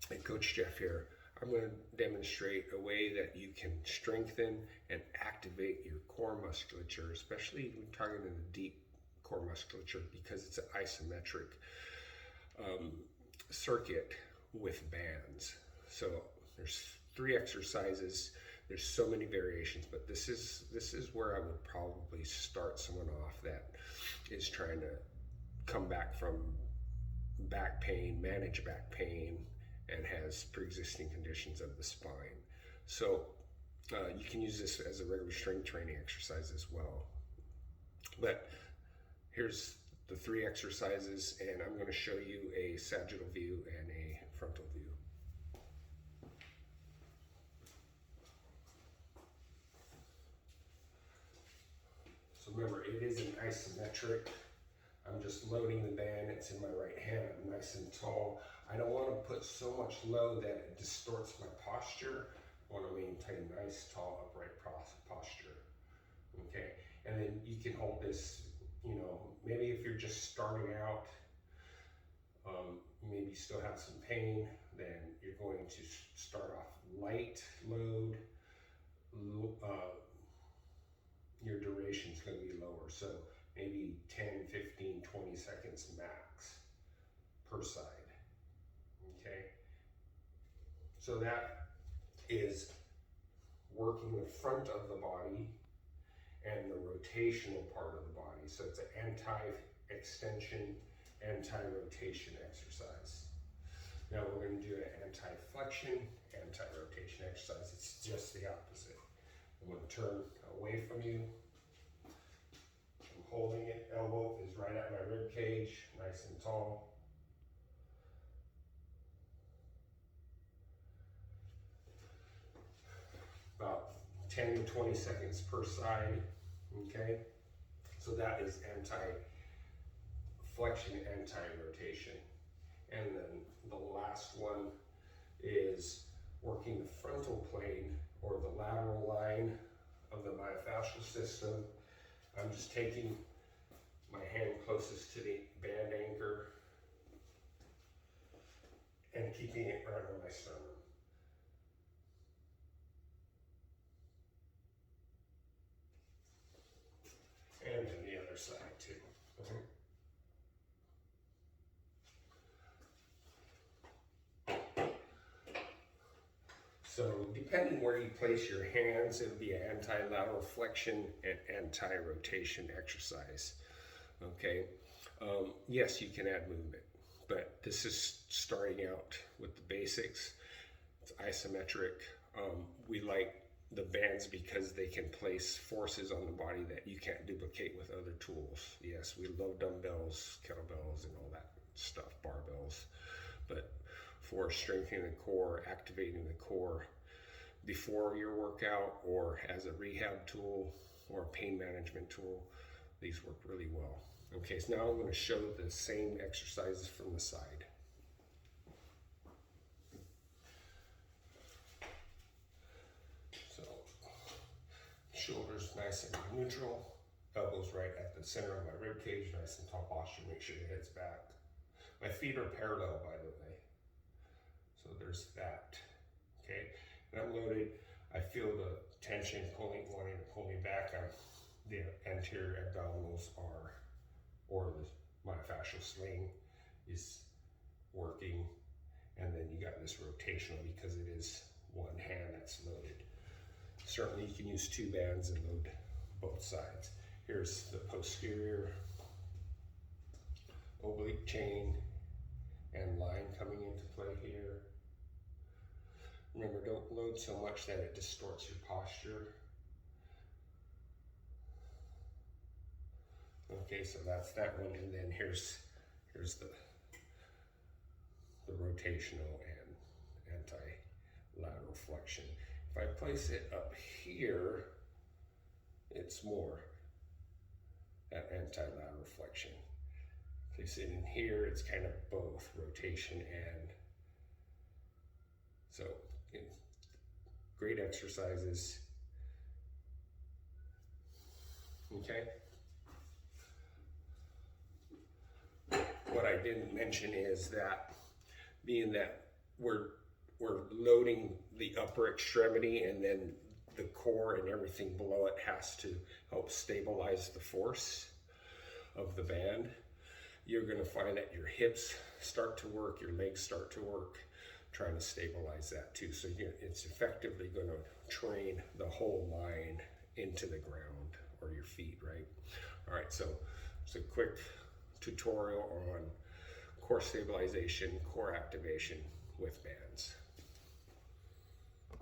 Hey, Coach Jeff here. I'm going to demonstrate a way that you can strengthen and activate your core musculature, especially when targeting the deep core musculature, because it's an isometric circuit with bands. So there's 3 exercises. There's so many variations, but this is where I would probably start someone off that is trying to come back from back pain, manage back pain, and has pre-existing conditions of the spine. So you can use this as a regular strength training exercise as well. But here's the 3 exercises, and I'm going to show you a sagittal view and a frontal view. So remember, it is an isometric. I'm just loading the band, it's in my right hand, I'm nice and tall. I don't want to put so much load that it distorts my posture. I want to maintain nice, tall, upright posture. Okay, and then you can hold this, maybe if you're just starting out, maybe you still have some pain, then you're going to start off light load. Your duration is going to be lower. So maybe 10, 15, 20 seconds max per side, okay? So that is working the front of the body and the rotational part of the body. So it's an anti-extension, anti-rotation exercise. Now we're going to do an anti-flexion, anti-rotation exercise. It's just the opposite. I'm going to turn away from you. Holding it, elbow is right at my rib cage, nice and tall. About 10 to 20 seconds per side, okay? So that is anti-flexion, anti-rotation. And then the last one is working the frontal plane or the lateral line of the myofascial system. I'm just taking my hand closest to the band anchor and keeping it right on my sternum. And to the other side too. So depending where you place your hands, it would be an anti-lateral flexion and anti-rotation exercise, okay? Yes, you can add movement, but this is starting out with the basics. It's isometric. We like the bands because they can place forces on the body that you can't duplicate with other tools. Yes, we love dumbbells, kettlebells, and all that stuff, barbells, but for strengthening the core, activating the core before your workout or as a rehab tool or a pain management tool, these work really well. Okay, so now I'm going to show the same exercises from the side. So, shoulders nice and neutral, elbows right at the center of my rib cage, nice and tall posture, make sure your head's back. My feet are parallel, by the way. So there's that, okay? And I'm loaded. I feel the tension wanting to pull me back. The anterior abdominals are, or the myofascial sling is working. And then you got this rotational because it is one hand that's loaded. Certainly you can use 2 bands and load both sides. Here's the posterior oblique chain and line coming into play here. Remember, don't load so much that it distorts your posture. Okay, so that's that one, and then here's the rotational and anti-lateral flexion. If I place it up here, it's more that anti-lateral flexion. Place it in here, it's kind of both rotation and so great exercises. Okay. What I didn't mention is that being that we're loading the upper extremity, and then the core and everything below it has to help stabilize the force of the band. You're going to find that your hips start to work, your legs start to work, trying to stabilize that too. So it's effectively going to train the whole line into the ground or your feet, right? All right, so it's a quick tutorial on core stabilization, core activation with bands.